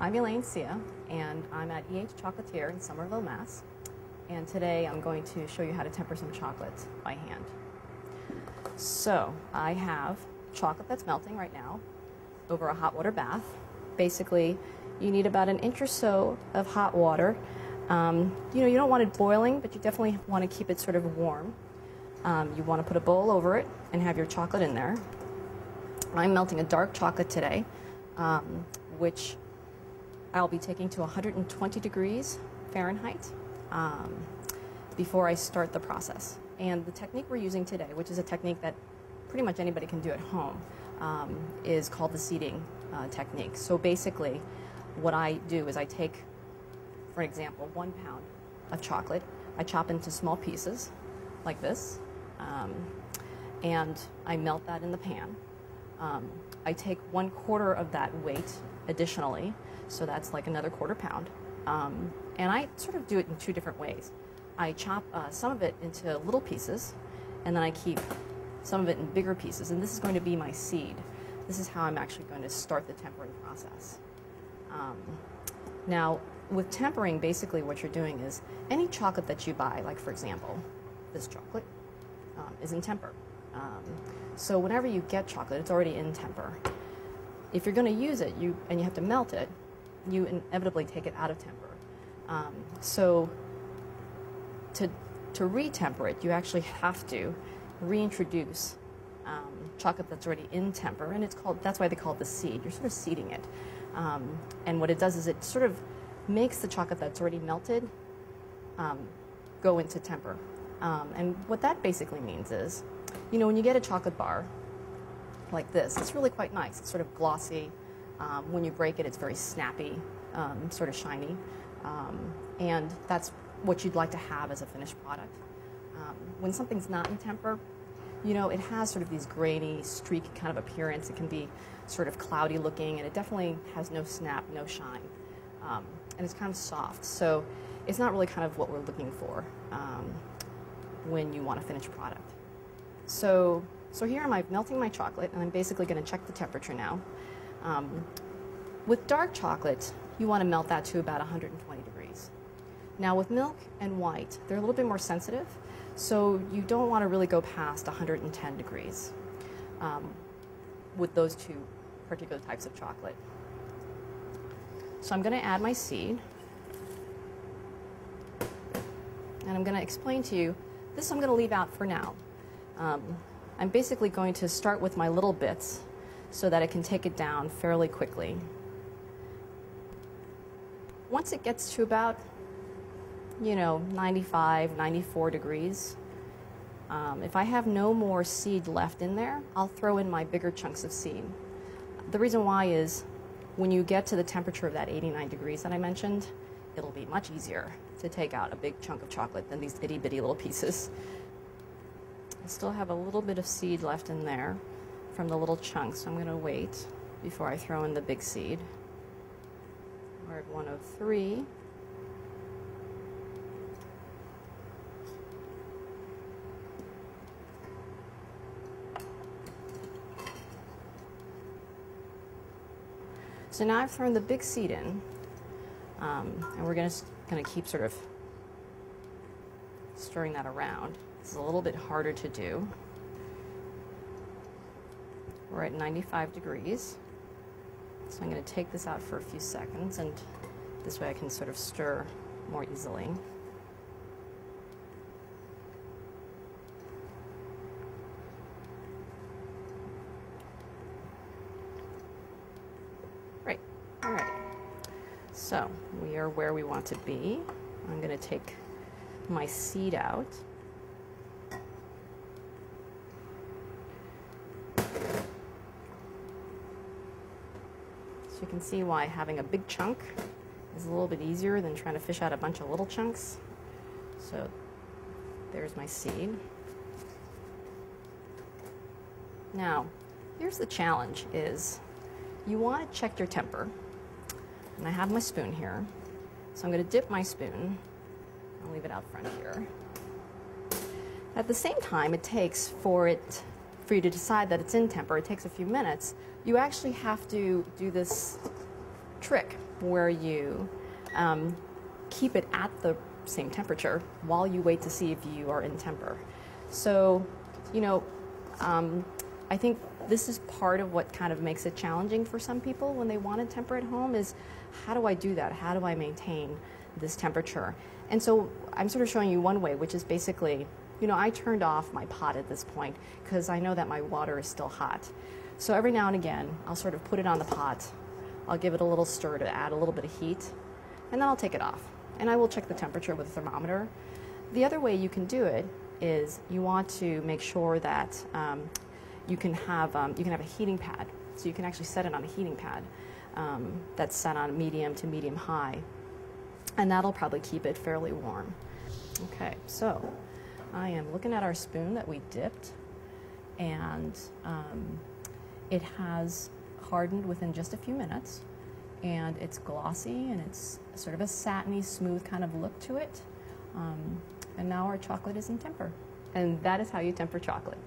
I'm Elaine Hsieh, and I'm at Chocolatier in Somerville, Mass. And today I'm going to show you how to temper some chocolate by hand. So I have chocolate that's melting right now over a hot water bath. Basically, you need about an inch or so of hot water. You don't want it boiling, but you definitely want to keep it sort of warm. You want to put a bowl over it and have your chocolate in there. I'm melting a dark chocolate today, which I'll be taking to 120 degrees Fahrenheit before I start the process. And the technique we're using today, which is a technique that pretty much anybody can do at home, is called the seeding technique. So basically, what I do is I take, for example, 1 pound of chocolate. I chop into small pieces like this, and I melt that in the pan. I take 1/4 of that weight additionally, so that's like another 1/4 pound. And I sort of do it in 2 different ways. I chop some of it into little pieces, and then I keep some of it in bigger pieces, and this is going to be my seed. This is how I'm actually going to start the tempering process. Now, with tempering, basically what you're doing is any chocolate that you buy, like for example, this chocolate, is in temper. So whenever you get chocolate, it's already in temper. If you're going to use it and you have to melt it, you inevitably take it out of temper. So to re-temper it, you actually have to reintroduce chocolate that's already in temper, and that's why they call it the seed. You're sort of seeding it. And what it does is it sort of makes the chocolate that's already melted go into temper. And what that basically means is, when you get a chocolate bar like this, it's really quite nice. It's sort of glossy. When you break it, it's very snappy, sort of shiny. And that's what you'd like to have as a finished product. When something's not in temper, it has sort of these grainy, streaky kind of appearance. It can be sort of cloudy looking, and it definitely has no snap, no shine. And it's kind of soft. So it's not really kind of what we're looking for when you want a finished product. So here I'm melting my chocolate, and I'm basically going to check the temperature now. With dark chocolate, you want to melt that to about 120 degrees. Now with milk and white, they're a little bit more sensitive, so you don't want to really go past 110 degrees with those 2 particular types of chocolate. So I'm going to add my seed, and I'm going to explain to you, this I'm going to leave out for now. I'm basically going to start with my little bits so that I can take it down fairly quickly. Once it gets to about 95, 94 degrees, if I have no more seed left in there, I'll throw in my bigger chunks of seed. The reason why is when you get to the temperature of that 89 degrees that I mentioned, it'll be much easier to take out a big chunk of chocolate than these itty bitty little pieces. I still have a little bit of seed left in there from the little chunks, so I'm going to wait before I throw in the big seed. We're at 103. So now I've thrown the big seed in, and we're going to keep sort of stirring that around. It's a little bit harder to do. We're at 95 degrees. So I'm going to take this out for a few seconds, and this way I can sort of stir more easily. Right, all right. So we are where we want to be. I'm going to take my seed out. So you can see why having a big chunk is a little bit easier than trying to fish out a bunch of little chunks. So there's my seed. Now, here's the challenge is you want to check your temper. And I have my spoon here. So I'm going to dip my spoon. I'll leave it out front here. At the same time, it takes for you to decide that it's in temper, it takes a few minutes. You actually have to do this trick where you keep it at the same temperature while you wait to see if you are in temper. So, you know, I think this is part of what kind of makes it challenging for some people when they want to temper at home is, how do I do that? How do I maintain this temperature? And so I'm sort of showing you one way, which is basically, you know, I turned off my pot at this point because I know that my water is still hot. So every now and again, I'll sort of put it on the pot. I'll give it a little stir to add a little bit of heat, and then I'll take it off. And I will check the temperature with a thermometer. The other way you can do it is you want to make sure that you can have a heating pad. So you can actually set it on a heating pad that's set on medium to medium high. And that'll probably keep it fairly warm. Okay, so I am looking at our spoon that we dipped, and it has hardened within just a few minutes, and it's glossy and it's sort of a satiny, smooth kind of look to it. And now our chocolate is in temper. And that is how you temper chocolate.